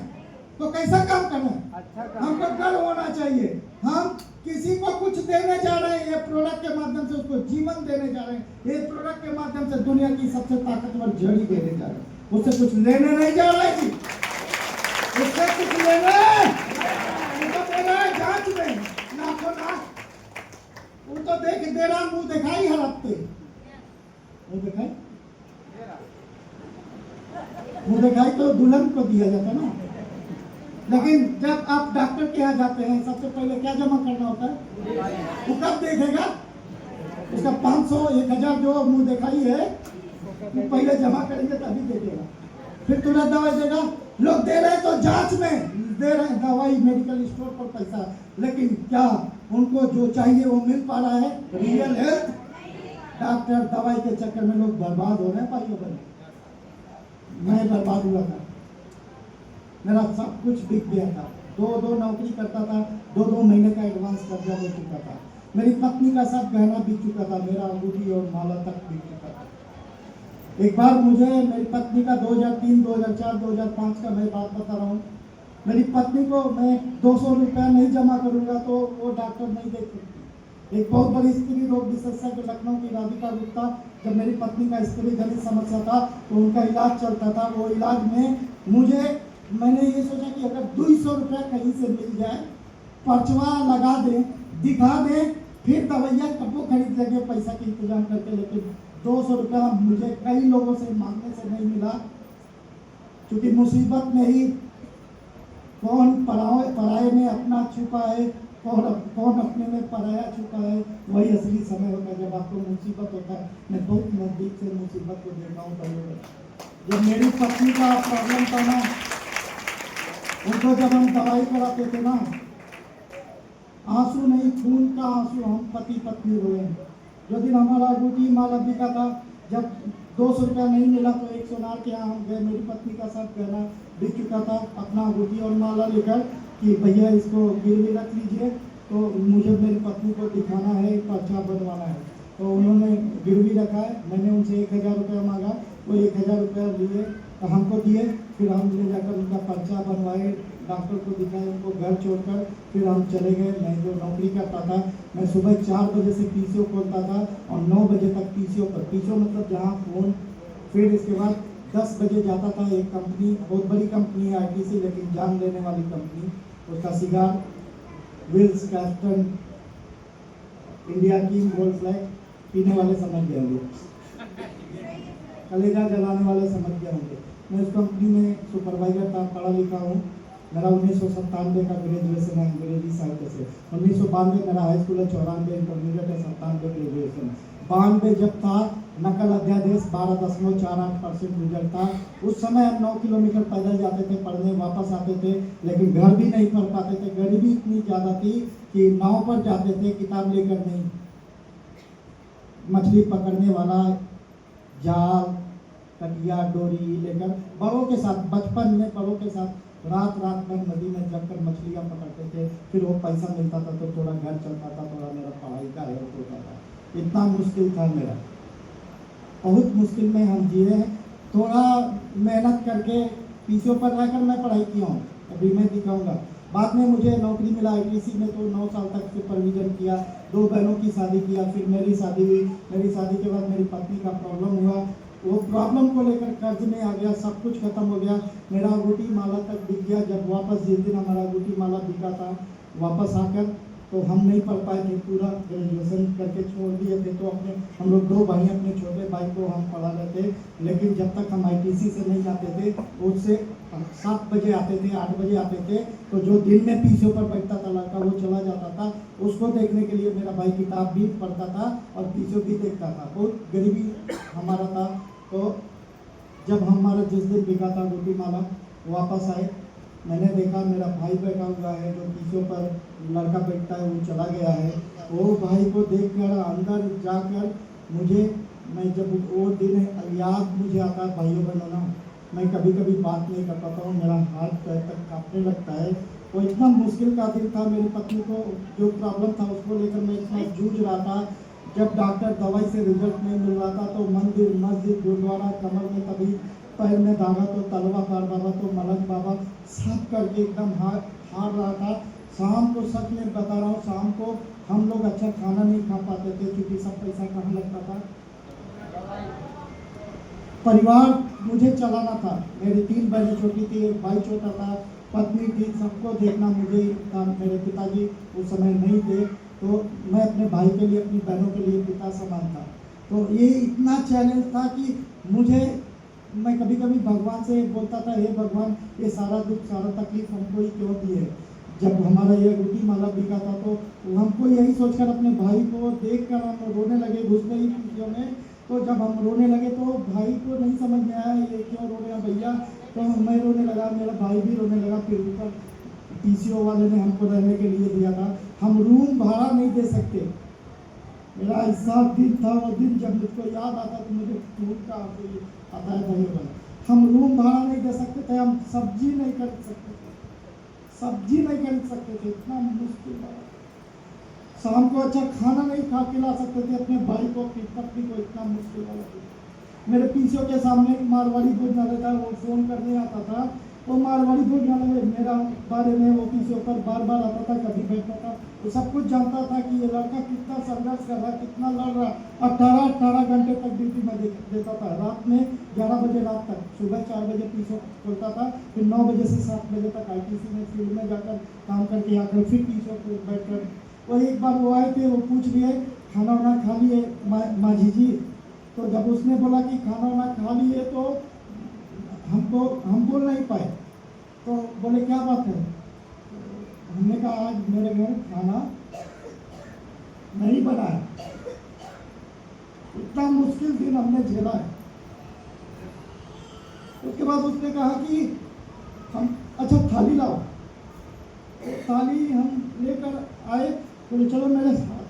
तो कैसा काम करना है? हमको गर्व होना चाहिए। हम किसी को कुछ देने जा रहे हैं, ये प्रोडक्ट के माध्यम से उसको जीवन देने जा रहे हैं, ये प्रोडक्ट के माध्यम से दुनिया की सबसे ताकतवर जड़ी देने जा रहे हैं। उससे कुछ लेने नहीं जा रहे जी, उससे कुछ लेने वो तो दे रहा है जांच में नाखो नाक, वो तो देख दे रहा, मुंह दिखाई हर हफ्ते, मुंह दिखाई तो दुल्हन को दिया जाता ना। लेकिन जब आप डॉक्टर के यहाँ जाते हैं, सबसे पहले क्या जमा करना होता है? वो कब देखेगा? उसका 500 1000 जो मुंह दिखाई है वो पहले जमा करेंगे तभी देखेगा, फिर तुरंत दवाई देगा। लोग दे रहे हैं तो जांच में दे रहे हैं दवाई, मेडिकल स्टोर पर पैसा, लेकिन क्या उनको जो चाहिए वो मिल पा रहा है? Real health. डॉक्टर दवाई के चक्कर में लोग बर्बाद हो रहे हैं भाइयों बहनों। मैं बर्बाद हुआ था, मेरा सब कुछ बिक गया था, दो नौकरी करता था, 2 महीने का एडवांस कर्जा ले चुका था, मेरी पत्नी का सब गहना बिक चुका था, मेरा अंगूठी और माला तक बिक चुका था। एक बार मुझे मेरी पत्नी का 2003, 2004, 2005 का मैं बात बता रहा हूँ, मेरी पत्नी को मैं 200 रुपया नहीं जमा करूँगा तो वो डॉक्टर नहीं देख सकती। एक बहुत बड़ी स्त्री रोग विशेषज्ञ लखनऊ की राधिका गुप्ता, जब मेरी पत्नी का स्त्री जनित समस्या था तो उनका इलाज चलता था, वो इलाज में मैंने ये सोचा कि अगर 200 रुपया कहीं से मिल जाए, पर्चवा लगा दें, दिखा दें, फिर दवाइयाँ कपो खरीद लेंगे पैसा के इंतजाम करके। लेकिन 200 रुपया मुझे कई लोगों से मांगने से नहीं मिला, क्योंकि मुसीबत में ही कौन पराये में अपना छुपा है, कौन अपने में पराया छुपा है, वही असली समय होता है जब आपको मुसीबत होता है। मैं बहुत नज़दीक से मुसीबत को देखा हूँ भाइयों। जब मेरी पत्नी का प्रॉब्लम था ना, उनको जब हम दवाई कराते थे ना, आंसू नहीं खून का आंसू हम पति पत्नी रोए। जो दिन हमारा अंगूठी माला बिका था, जब 200 रुपया नहीं मिला तो एक सोनार के यहाँ हम गए, मेरी पत्नी का सब गहना बिक चुका था, अपना अंगूठी और माला लेकर कि भैया इसको गिरवी रख लीजिए, तो मुझे मेरी पत्नी को दिखाना है, पर्चा बनवाना है। तो उन्होंने गिरवी रखा है, मैंने उनसे 1000 रुपया मांगा, वो 1000 रुपया लिए तो हमको दिए, फिर हम ले जाकर उनका पर्चा बनवाए, डॉक्टर को दिखाए, उनको घर छोड़कर फिर हम चले गए। मैं जो नौकरी करता था, मैं सुबह 4 बजे से पीसीओ खोलता था और 9 बजे तक पीसीओ मतलब जहाँ फोन, फिर इसके बाद 10 बजे जाता था। एक कंपनी, बहुत बड़ी कंपनी है आईटीसी, लेकिन जान लेने वाली कंपनी, उसका सिगार विल्स कैस्टन इंडिया की गोल्ड फ्लैग पीने वाले समझ गए होंगे, कलेजा जलाने वाले समझ गए होंगे। मैं उस कंपनी में सुपरवाइजर था, पढ़ा लिखा हूँ। मेरा 1997 का ग्रेजुएशन है अंग्रेजी साहित्य से, 1992 मेरा हाई स्कूल है, 94 इंटरमीडिएट है, 97 ग्रेजुएशन है। 92 जब था, नकल अध्यादेश 12.48% रिजल्ट था। उस समय हम 9 किलोमीटर पैदल जाते थे पढ़ने, वापस आते थे, लेकिन घर भी नहीं पढ़ पाते थे। गरीबी इतनी ज़्यादा थी कि नाव पर जाते थे, किताब लेकर नहीं, मछली पकड़ने वाला जाल, कटिया, डोरी लेकर बड़ों के साथ, बचपन में बड़ों के साथ रात भर नदी में जाकर मछलियाँ पकड़ते थे। फिर वो पैसा मिलता था तो थोड़ा घर चलता था, थोड़ा मेरा पढ़ाई का हेल्प होता था। इतना मुश्किल था मेरा, बहुत मुश्किल में हम जिए हैं। थोड़ा मेहनत करके पीसीओ पर रहकर मैं पढ़ाई किया हूँ, अभी मैं दिखाऊंगा। बाद में मुझे नौकरी मिला आईटीसी में, तो 9 साल तक सुपरविजन किया, 2 बहनों की शादी किया, फिर मेरी शादी हुई। मेरी शादी के बाद मेरी पत्नी का प्रॉब्लम हुआ, वो प्रॉब्लम को लेकर कर्ज में आ गया, सब कुछ खत्म हो गया, मेरा अंगूठी माला तक बिक गया। जब वापस जिस दिन हमारा अंगूठी माला बिका था, वापस आकर तो हम नहीं पढ़ पाए थे, पूरा ग्रेजुएशन करके छोड़ दिए थे। तो हम लोग 2 भाई, अपने छोटे भाई को हम पढ़ा रहे थे, लेकिन जब तक हम आईटीसी से नहीं जाते थे, उससे 7 बजे आते थे, 8 बजे आते थे, तो जो दिन में पीसीओ पर बैठता था लड़का, वो चला जाता था। उसको देखने के लिए मेरा भाई किताब भी पढ़ता था और पीसीओ भी देखता था। बहुत गरीबी हमारा था। तो जब हमारा जिस दिन बिका था अंगूठी माला, वापस आए, मैंने देखा मेरा भाई बैठा हुआ है, जो पीछे पर लड़का बैठता है वो चला गया है। वो भाई को देखकर अंदर जाकर मैं जब वो दिन याद मुझे आता है भाइयों बहनों ना, मैं कभी कभी बात नहीं कर पाता हूँ, मेरा हाथ पैर तक कांपने लगता है तो इतना मुश्किल का दिन था। मेरी पत्नी को जो प्रॉब्लम था उसको लेकर मैं इतना जूझ रहा था। जब डॉक्टर दवाई से रिजल्ट नहीं मिल रहा था तो मंदिर मस्जिद गुरुद्वारा, कमर में कभी पैर में धागा तो तलवा पार बाबा तो मलंग बाबा, सब करके एकदम हार रहा था। शाम को सच में बता रहा हूँ, शाम को हम लोग अच्छा खाना नहीं खा पाते थे क्योंकि सब पैसा कहाँ लगता था। परिवार मुझे चलाना था। मेरी 3 बहनें छोटी थी, एक भाई छोटा था, पत्नी थी, सबको देखना मुझे ही था। मेरे पिताजी उस समय नहीं थे, तो मैं अपने भाई के लिए, अपनी बहनों के लिए पिता समान था। तो ये इतना चैलेंज था कि मुझे, मैं कभी कभी भगवान से बोलता था, हे भगवान, ये सारा दुख सारा तकलीफ हमको ही क्यों दी है। जब हमारा ये अंगूठी माला बिका था तो हमको यही सोचकर अपने भाई को देखकर हम रोने लगे, घुसते ही खुशियों में। तो जब हम रोने लगे तो भाई को नहीं समझ में आया ये क्यों रो रहे हैं भैया। तो मैं रोने लगा, मेरा भाई भी रोने लगा। फिर ऊपर पीसीओ वाले ने हमको रहने के लिए दिया था, हम रूम भाड़ा नहीं दे सकते। मेरा ऐसा दिन था वो दिन, जब मुझको याद आता तो मुझे खून का आता है भाई बन। हम रूम भाड़ा नहीं दे सकते थे, हम सब्जी नहीं खरीद सकते थे, सब्जी नहीं खरीद सकते थे, इतना मुश्किल था। शाम को अच्छा खाना नहीं खिला सकते थे अपने भाई को, अपनी पत्नी को, इतना मुश्किल वाला था। मेरे पीछे के सामने मारवाड़ी दूध वाले था, वो फोन करने आता था। वो मारवाड़ी दूध वाले मेरा बारे में वो पीछे ऊपर बार बार आता था, कभी बैठता था। वो सब कुछ जानता था कि ये लड़का कितना संघर्ष कर रहा है, कितना लड़ रहा है। 18 घंटे तक ड्यूटी में देता था। रात में 11 बजे रात तक, सुबह 4 बजे पीछे खोलता था, फिर 9 बजे से 7 बजे तक आईटीसी में फील्ड में जाकर काम करके आकर फिर पीछे बैठकर। वो एक बार वो आए थे, वो पूछ लिए खाना वाना खा लिए माझी जी। तो जब उसने बोला कि खाना वाना खा लिए तो हम बोल नहीं पाए। तो बोले क्या बात है। हमने कहा आज मेरे घर खाना नहीं बना है। इतना मुश्किल दिन हमने झेला है। उसके बाद उसने कहा कि हम अच्छा थाली लाओ। तो थाली हम लेकर आए, तो चलो मेरे साथ।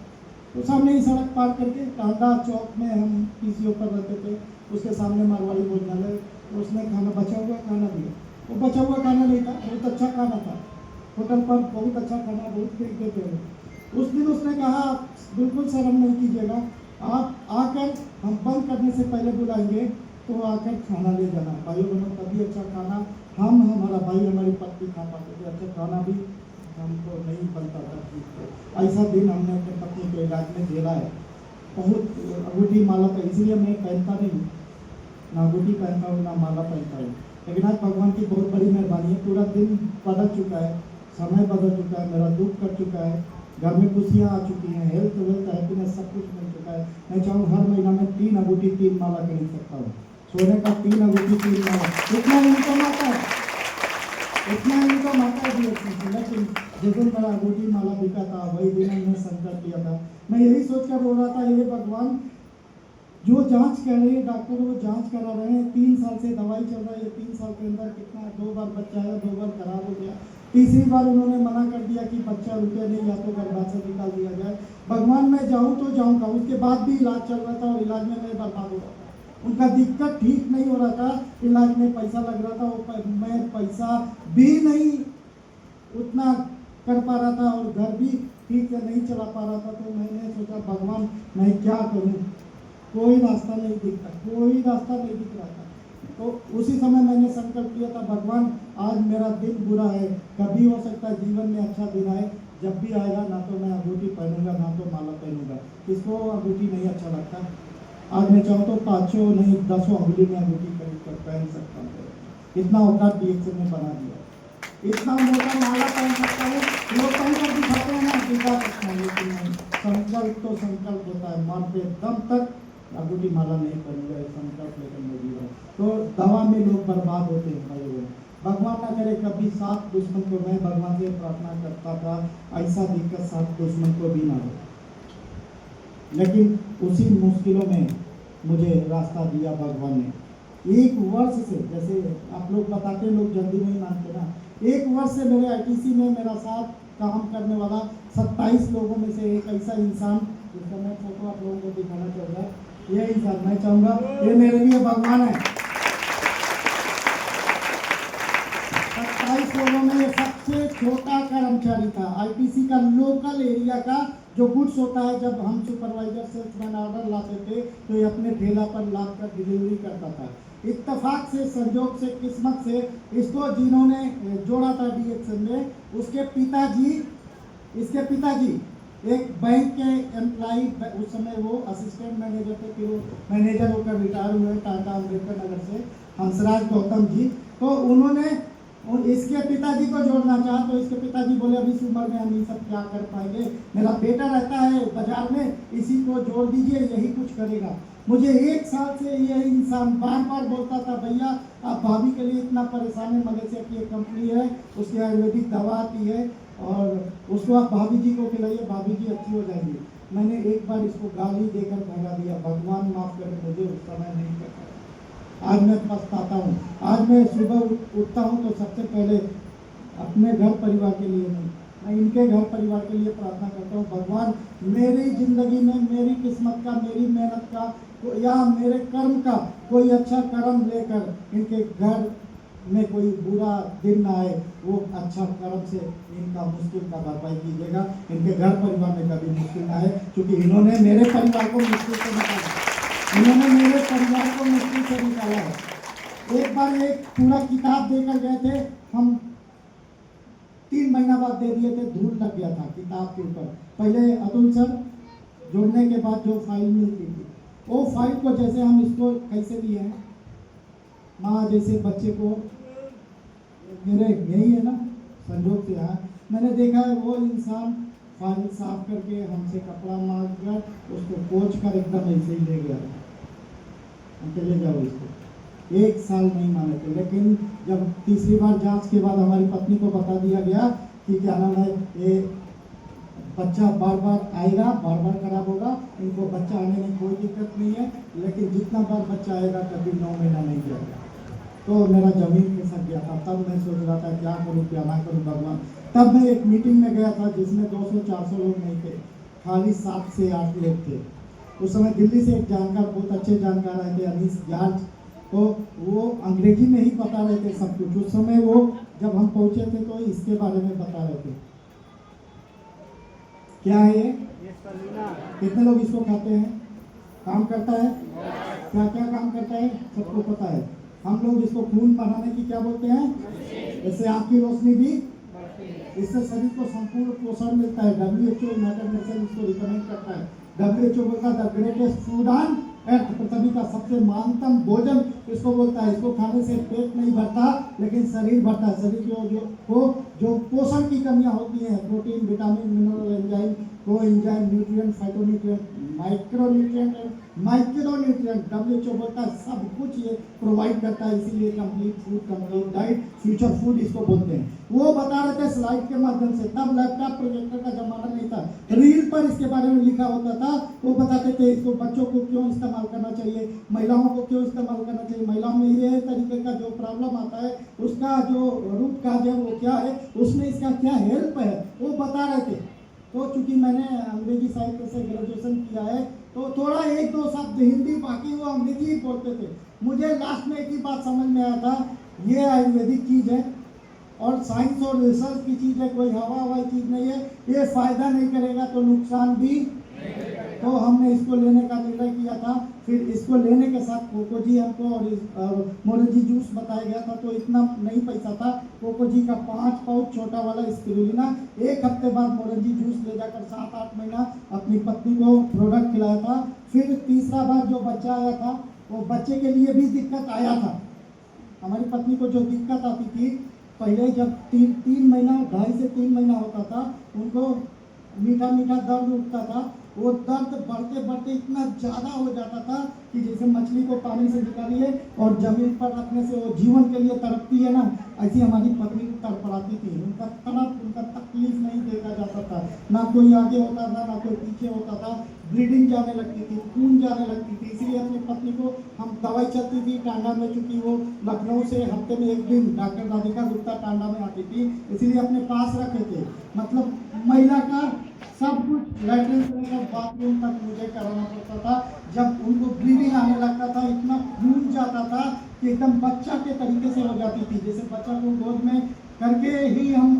तो सामने ही सड़क पार करके टांडा चौक में हम पीसीओ पर रहते थे, उसके सामने मारवाड़ी भोजनालय। तो उसने खाना, बचा हुआ खाना दिया। वो बचा हुआ खाना नहीं था, बहुत अच्छा खाना था। होटल पर बहुत अच्छा खाना, बहुत खरीदते थे। उस दिन उसने कहा बिल्कुल शर्म नहीं कीजिएगा, आप आकर हम बंद करने से पहले बुलाएंगे तो आकर खाना ले जाना। भाइयों बहनों, तभी अच्छा खाना हम, हमारा भाई, हमारी पत्नी खा पाते थे। अच्छा खाना भी हमको नहीं बनता था ठीक से। ऐसा दिन हमने अपने पत्नी के इलाज में झेला है। बहुत अंगूठी माला तो इसलिए मैं पहनता नहीं, ना अंगूठी पहनता हूँ ना माला पहनता हूँ। लेकिन आज भगवान की बहुत बड़ी मेहरबानी है, पूरा दिन बदल चुका है, समय बदल चुका है, मेरा दुख कट चुका है, घर में खुशियाँ आ चुकी हैं, हेल्थ वेल्थ हैप्पीनेस सब कुछ मिल चुका है। मैं चाहूँ हर महीना में 3 अंगूठी 3 माला खरीद सकता हूँ। सोने का 3 अंगूठी 3 माला, इतना इनकम आता है, इतना इनकम आता है। लेकिन जिस दिन मेरा अंगूठी माला बिका था वही दिन हमने संकल्प किया था। मैं यही सोचकर रो रहा था, ये भगवान, जो जांच कर रहे हैं डॉक्टर, वो जांच करा रहे हैं, 3 साल से दवाई चल रहा है। 3 साल के अंदर कितना 2 बार बच्चा है, 2 बार खराब हो गया, तीसरी बार उन्होंने मना कर दिया कि बच्चा रुके नहीं, या तो गर्भाशय से निकाल दिया जाए। भगवान मैं जाऊँ तो जाऊँगा। उसके बाद भी इलाज चल रहा था और इलाज में मैं बर्बाद हो रहा था। उनका दिक्कत ठीक नहीं हो रहा था, इलाज में पैसा लग रहा था, वो मैं पैसा भी नहीं उतना कर पा रहा था और घर भी ठीक से नहीं चला पा रहा था। तो मैंने सोचा भगवान मैं क्या करूँ, कोई रास्ता नहीं दिखता, कोई रास्ता नहीं दिख रहा था। तो उसी समय मैंने संकल्प किया था, भगवान आज मेरा दिन बुरा है, कभी हो सकता है जीवन में अच्छा दिन आए, जब भी आएगा ना तो मैं अंगूठी पहनूंगा ना तो माला पहनूंगा। किसको अंगूठी नहीं अच्छा लगता। आज मैं चाहूँ तो 5 नहीं 10 अंगुली में अंगूठी खरीद कर पहन सकता हूँ। इतना औकात डीएक्शन ने बना दिया, इतना मोटा माला पहन सकता है। लोग पहन कर दिखाते हैं ना, दिखा सकते हैं, लेकिन नहीं। संकल्प तो संकल्प होता है, मरते दम तक अंगूठी माला नहीं पहनूंगा, संकल्प लेकर मैं जी रहा हूँ। तो दवा में लोग बर्बाद होते हैं भाई बहन। भगवान ना करे कभी 7 दुश्मन को, मैं भगवान से प्रार्थना करता था ऐसा दिक्कत 7 दुश्मन को भी ना हो। लेकिन उसी मुश्किलों में मुझे रास्ता दिया भगवान ने। 1 वर्ष से, जैसे आप लोग बताते, लोग जल्दी नहीं मानते ना, 1 वर्ष से मेरे आईटीसी में मेरा साथ काम करने वाला 27 लोगों में से एक ऐसा इंसान, जिसका मैं फोटो आप लोगों को दिखाना चाहूँगा। ये इंसान मैं चाहूँगा ये मेरे लिए भगवान है। 27 लोगों में सबसे छोटा कर्मचारी था आईटीसी का, लोकल एरिया का। जो गुड्स होता है, जब हम सुपरवाइजर सेल्समैन ऑर्डर लाते थे तो ये अपने ठेला पर ला कर डिलीवरी करता था। इत्तेफाक से, संजोग से, किस्मत से इसको जिन्होंने जोड़ा था डीएक्सन में, इसके पिताजी एक बैंक के एम्प्लॉई, उस समय वो असिस्टेंट मैनेजर थे, फिर वो मैनेजर होकर रिटायर हुए टाटा अम्बेडकर नगर से, हंसराज गौतम जी। तो उन्होंने इसके पिताजी को जोड़ना चाहा, तो इसके पिताजी बोले अभी इस उम्र में हम ये सब क्या कर पाएंगे, मेरा बेटा रहता है बाजार में, इसी को जोड़ दीजिए, यही कुछ करेगा। मुझे 1 साल से ये इंसान बार बार बोलता था, भैया आप भाभी के लिए इतना परेशान है, मलेशिया की एक कंपनी है, उसकी आयुर्वेदिक दवा आती है और उसको आप भाभी जी को खिलाइए, भाभी जी अच्छी हो जाएंगी। मैंने एक बार इसको गाली देकर भगा दिया, भगवान माफ करे, मुझे उस समय नहीं कर पाया। आज मैं पछताता हूँ। आज मैं सुबह उठता हूँ तो सबसे पहले अपने घर परिवार के लिए नहीं, मैं इनके घर परिवार के लिए प्रार्थना करता हूँ, भगवान मेरी ज़िंदगी में मेरी किस्मत का, मेरी मेहनत का या मेरे कर्म का कोई अच्छा कर्म लेकर इनके घर में कोई बुरा दिन ना आए, वो अच्छा कर्म से इनका मुश्किल का भरपाई कीजिएगा, इनके घर परिवार में कभी मुश्किल ना आए, क्योंकि इन्होंने मेरे परिवार को मुश्किल से निकाला, इन्होंने मेरे परिवार को मुश्किल से निकाला है। एक बार एक पूरा किताब देकर गए थे हम, 3 महीना बाद दे दिए थे, धूल लग गया था किताब के ऊपर। पहले अतुल सर जोड़ने के बाद जो फाइल मिलती थी, वो फाइल को जैसे हम इसको कैसे दिए हैं, माँ जैसे बच्चे को, मेरे यही है ना संजोग से, यहाँ मैंने देखा है वो इंसान फाइल साफ करके हमसे कपड़ा मार कर उसको पोंछ कर एकदम ऐसे ही ले गया, हम ले जाओ इसको। 1 साल नहीं माने थे, लेकिन जब तीसरी बार जांच के बाद हमारी पत्नी को बता दिया गया कि क्या नाम है, ये बच्चा बार बार आएगा, बार बार खराब होगा, इनको बच्चा आने में कोई दिक्कत नहीं है, लेकिन जितना बार बच्चा आएगा कभी 9 महीना नहीं जाएगा। तो मेरा जमीन खिसक गया था। तब मैं सोच रहा था क्या करूँ क्या ना करूँ भगवान। तब मैं एक मीटिंग में गया था जिसमें 200-400 लोग नहीं थे, खाली 7 से 8 लोग थे। उस समय दिल्ली से एक जानकार, बहुत अच्छे जानकार आए थे, अनीस जॉर्ज, तो वो अंग्रेजी में ही बता रहे थे सब कुछ। उस समय वो जब हम पहुँचे थे तो इसके बारे में बता रहे थे। क्या है ये? कितने लोग इसको खाते हैं? काम करता है? क्या क्या काम करता है सबको पता है। हम लोग इसको खून बढ़ाने की क्या बोलते हैं, इससे आँख की रोशनी भी, इससे शरीर को संपूर्ण पोषण मिलता है। WHO यूनाइटेड नेशन इसको रिकमेंड करता है। WHO बोलता है the greatest food on earth, पृथ्वी का सबसे महानतम भोजन इसको बोलता है। इसको खाने से पेट नहीं भरता लेकिन शरीर भरता है। शरीर जो पोषण की कमियां होती हैं, protein, vitamin, mineral, enzyme, coenzyme, nutrient, phytonutrient, micronutrient, micronutrient, WHO बोलता है सब कुछ ये प्रोवाइड करता है। इसीलिए complete food, complete diet, future food इसको बोलते हैं। वो बता रहे थे स्लाइड के माध्यम से, तब लैपटॉप प्रोजेक्टर का जमाना नहीं था, रील पर इसके बारे में लिखा होता था। वो बताते थे इसको बच्चों को क्यों इस्तेमाल करना चाहिए, महिलाओं को क्यों इस्तेमाल करना चाहिए, महिलाओं में ये तरीके का जो प्रॉब्लम आता है उसका जो रूट काज है वो क्या है, उसमें इसका क्या हेल्प है, वो बता रहे थे। तो चूंकि मैंने अंग्रेजी साहित्य से ग्रेजुएशन किया है तो थोड़ा 1-2 शब्द हिंदी, बाकी वो अंग्रेजी ही बोलते थे। मुझे लास्ट में एक ही बात समझ में आया था, ये आयुर्वेदिक चीज़ है और साइंस और रिसर्च की चीज़ है, कोई हवा हवाई चीज़ नहीं है। ये फ़ायदा नहीं करेगा तो नुकसान भी। तो हमने इसको लेने का निर्णय किया था। फिर इसको लेने के साथ कोकोजी हमको और मोरेंजी जूस बताया गया था, तो इतना नहीं पैसा था। कोकोजी का 5 पाउच छोटा वाला स्पिरुलिना, 1 हफ्ते बाद मोरेंजी जूस ले जाकर 7-8 महीना अपनी पत्नी को प्रोडक्ट खिलाया था। फिर तीसरा बार जो बच्चा आया था वो बच्चे के लिए भी दिक्कत आया था। हमारी पत्नी को जो दिक्कत आती थी पहले, जब 3 महीना, 2.5 से 3 महीना होता था, उनको मीठा मीठा दर्द उठता था। वो दर्द बढ़ते बढ़ते इतना ज़्यादा हो जाता था कि जैसे मछली को पानी से निकालिए और ज़मीन पर रखने से वो जीवन के लिए तड़पती है ना, ऐसी हमारी पत्नी को तड़पड़ाती थी। उनका तड़प, उनका तकलीफ नहीं देखा जाता था, ना कोई आगे होता था ना कोई पीछे होता था। ब्लीडिंग जाने लगती थी, खून जाने लगती थी। इसीलिए अपनी पत्नी को हम दवाई चलती थी टांडा में, चूँकि वो लखनऊ से हफ्ते में 1 दिन डॉक्टर राधिका गुप्ता टांडा में आती थी, इसीलिए अपने पास रखे थे। मतलब महिला का सब कुछ, लैट्रिन से लेकर बाथरूम तक मुझे कराना पड़ता था। जब उनको ब्लीडिंग आने लगता था, इतना खून जाता था कि एकदम बच्चा के तरीके से हो जाती थी। जैसे बच्चा को गोद में करके ही हम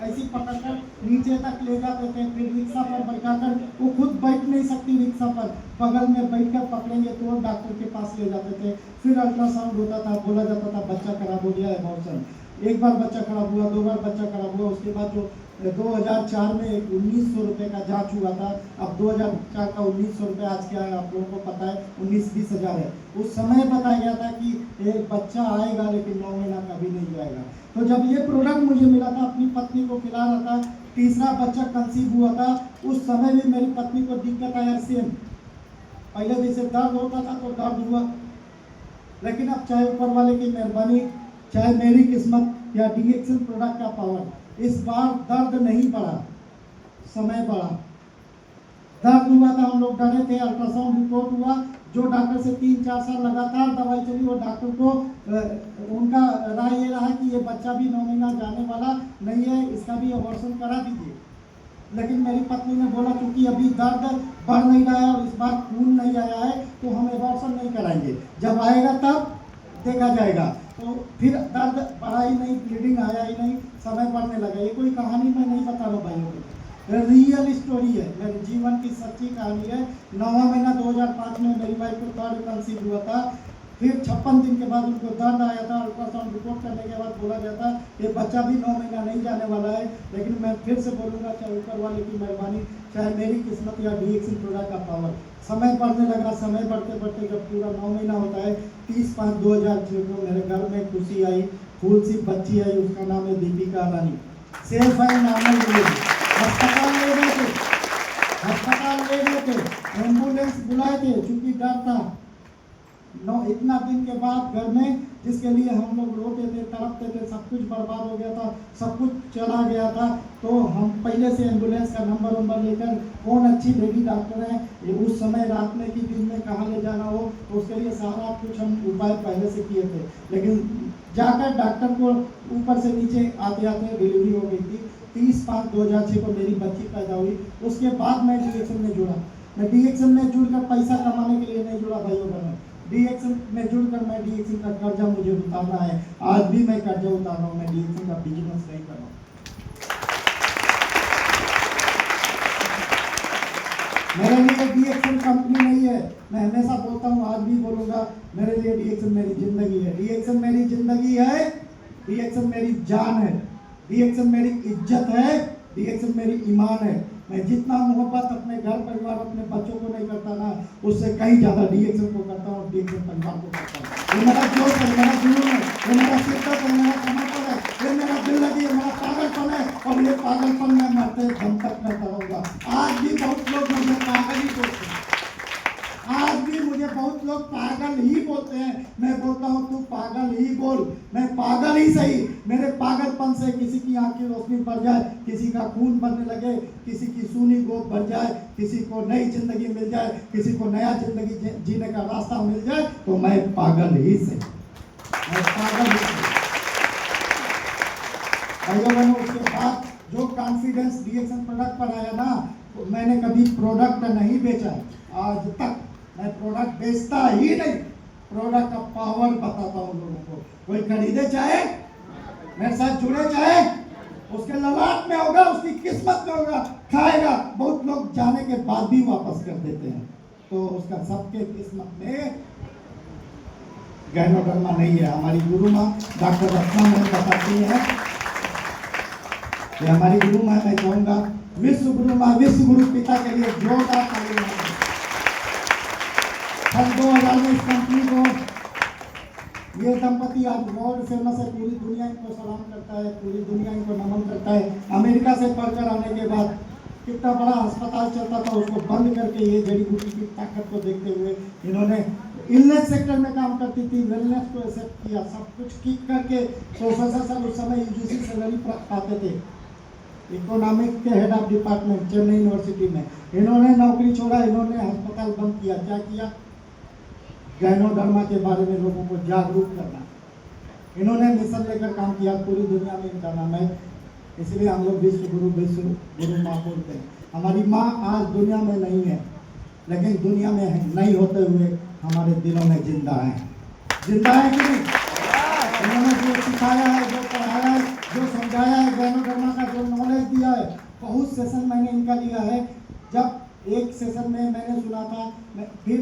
ऐसी पकड़कर नीचे तक ले जाते थे। फिर रिक्शा पर बैठाकर, वो खुद बैठ नहीं सकती रिक्शा पर, बगल में बैठकर पकड़ेंगे तो डॉक्टर के पास ले जाते थे। फिर अल्ट्रासाउंड होता था, बोला जाता था बच्चा खराब हो गया है, एबॉर्शन। एक बार बच्चा खराब हुआ, 2 बार बच्चा खराब हुआ। उसके बाद जो 2004 में एक 1900 रुपये का जांच हुआ था। अब 2004 का 1900 रुपये आज क्या है आप लोगों को पता है, 19-20 हज़ार है। उस समय बताया गया था कि एक बच्चा आएगा लेकिन 9 महीना कभी नहीं आएगा। तो जब ये प्रोडक्ट मुझे मिला था, अपनी पत्नी को खिला रहा था, तीसरा बच्चा कंसीव हुआ था, उस समय भी मेरी पत्नी को दिक्कत आया सेम। पहले जैसे दर्द होता था तो दर्द हुआ, लेकिन अब चाहे ऊपर वाले की मेहरबानी, चाहे मेरी किस्मत या डीएक्सन प्रोडक्ट का पावर, इस बार दर्द नहीं बढ़ा, समय बढ़ा। दर्द हुआ था, हम लोग डरे थे, अल्ट्रासाउंड रिपोर्ट हुआ, जो डॉक्टर से 3-4 साल लगातार दवाई चली, वो डॉक्टर को उनका राय ये रहा कि ये बच्चा भी 9 महीना जाने वाला नहीं है, इसका भी अबॉर्शन करा दीजिए। लेकिन मेरी पत्नी ने बोला क्योंकि अभी दर्द बढ़ नहीं रहा है और इस बार खून नहीं आया है तो हम अबॉर्शन नहीं कराएंगे, जब आएगा तब देखा जाएगा। तो फिर दर्द बढ़ा ही नहीं, ब्लीडिंग आया ही नहीं, समय बढ़ने लगा। ये कोई कहानी मैं नहीं बता रहा हूँ भाइयों को, रियल स्टोरी है, मेरे जीवन की सच्ची कहानी है। 9वां महीना 2005 में मेरी वाइफ को थर्ड कंसीव हुआ था। फिर 56 दिन के बाद उनको दर्द आया था। अल्ट्रासाउंड रिपोर्ट करने के बाद बोला गया था ये बच्चा भी 9 महीना नहीं जाने वाला है। लेकिन मैं फिर से बोलूँगा, चाहे ऊपर वाले की मेहरबानी, चाहे मेरी किस्मत या डीएक्सन प्रोडक्ट का पावर, समय बढ़ने लगा। समय बढ़ते बढ़ते जब पूरा 9 महीना होता है, 30/5/2006 को मेरे घर में खुशी आई, फूल सी बच्ची आई, उसका नाम है दीपिका रानी। सेफ है, नॉर्मल डिलीवरी। अस्पताल ले गए थे, एम्बुलेंस बुलाए थे, चूंकि डर था। इतना दिन के बाद घर में, जिसके लिए हम लोग रोते थे, तड़पते थे, सब कुछ बर्बाद हो गया था, सब कुछ चला गया था। तो हम पहले से एम्बुलेंस का नंबर लेकर, कौन अच्छी लेडी डॉक्टर है, ये उस समय रात में कि दिन में कहाँ ले जाना हो, तो उसके लिए सारा कुछ हम उपाय पहले से किए थे। लेकिन जाकर डॉक्टर को ऊपर से नीचे आते आते डिलीवरी हो गई थी। 30/5/2006 को मेरी बच्ची पैदा हुई। उसके बाद मैं डीएक्सन में जुड़ा। मैं डीएक्सन में जुड़कर पैसा कमाने के लिए नहीं जुड़ा भाइयों बहनों, डीएक्सन में जुड़कर मैं डीएक्सन का कर्जा मुझे उतारना है। आज भी मैं कर्जा उतार रहा हूँ, मैं डीएक्सन का बिजनेस नहीं कर रहा हूँ। मेरे लिए डीएक्सन कंपनी नहीं है, मैं हमेशा बोलता हूँ, आज भी बोलूँगा, मेरे लिए डीएक्सन मेरी जिंदगी है। डीएक्सन मेरी जिंदगी है, डीएक्सन मेरी जान है, डीएक्सन मेरी इज्जत है, डीएक्सन मेरी ईमान है। मैं जितना मोहब्बत अपने घर परिवार, अपने बच्चों को नहीं करता ना, उससे कहीं ज़्यादा डीएक्सन को करता हूँ, डीएक्सन परिवार को करता हूँ। ये मेरा जोश है, मेरा जुनून है, ये मेरा शिद्दत है, मेरा समर्पण है, ये मेरा जिंदगी है, मेरा पागलपन है, और ये पागलपन मैं मरते दम तक करता रहूँगा। आज भी बहुत लोग मुझे पागल ही बोलते हैं, आज भी मुझे बहुत लोग पागल ही बोलते हैं। मैं बोलता हूँ तू पागल ही बोल, मैं पागल ही सही। मेरे पागलपन से किसी की आँख की रोशनी बढ़ जाए, किसी का खून बनने लगे, किसी की सूनी गोद बढ़ जाए, किसी को नई जिंदगी मिल जाए, किसी को नया जिंदगी जीने का रास्ता मिल जाए, तो मैं पागल ही सही, मैं पागल ही सही। भाइयों बहनों, उसके बाद जो कॉन्फिडेंस डीएक्सन प्रोडक्ट पर आया ना, तो मैंने कभी प्रोडक्ट नहीं बेचा। आज तक मैं प्रोडक्ट बेचता ही नहीं, प्रोडक्ट का पावर बताता हूँ लोगों को। कोई खरीदे चाहे, मेरे साथ जुड़े चाहे, उसके ललाट में होगा, उसकी किस्मत में होगा, खाएगा। बहुत लोग जाने के बाद भी वापस कर देते हैं, तो उसका सबके किस्मत में गैनोडर्मा नहीं है। हमारी गुरु माँ डॉक्टर रत्ना मैम बताती है, ये हमारी गुरु माँ, मैं कहूँगा विश्व गुरु माँ, विश्व गुरु पिता के लिए जोरदार ताली। सन 2000 में इस कंपनी को, ये दंपति आज वर्ल्ड फेमस है, पूरी दुनिया इनको सलाम करता है, पूरी दुनिया इनको नमन करता है। अमेरिका से पढ़कर आने के बाद कितना बड़ा अस्पताल चलता था, उसको बंद करके ये जड़ी बूटी की ताकत को देखते हुए इन्होंने इलनेस सेक्टर में काम करती थी, वेलनेस को एक्सेप्ट किया, सब कुछ ठीक करके। प्रोफेसर सर उस समय यूजीसी सैलरी पाते थे, इकोनॉमिक के head of department Chennai university में। इन्होंने नौकरी छोड़ा, इन्होंने अस्पताल बंद किया। क्या किया? गैनोडर्मा के बारे में लोगों को जागरूक करना। इन्होंने मिशन लेकर काम किया, पूरी दुनिया में इनका नाम है, इसलिए हम लोग विश्व गुरु माँ बोलते हैं। हमारी माँ आज दुनिया में नहीं है, लेकिन दुनिया में नहीं होते हुए हमारे दिलों में जिंदा है। जिंदा है कि नहीं? इन्होंने जो सिखाया है, जो पढ़ाया है, जो समझाया है, ज्ञानोधर्मा का जो नॉलेज दिया है, बहुत सेशन मैंने इनका लिया है। जब एक सेशन में मैंने सुना था, मैं फिर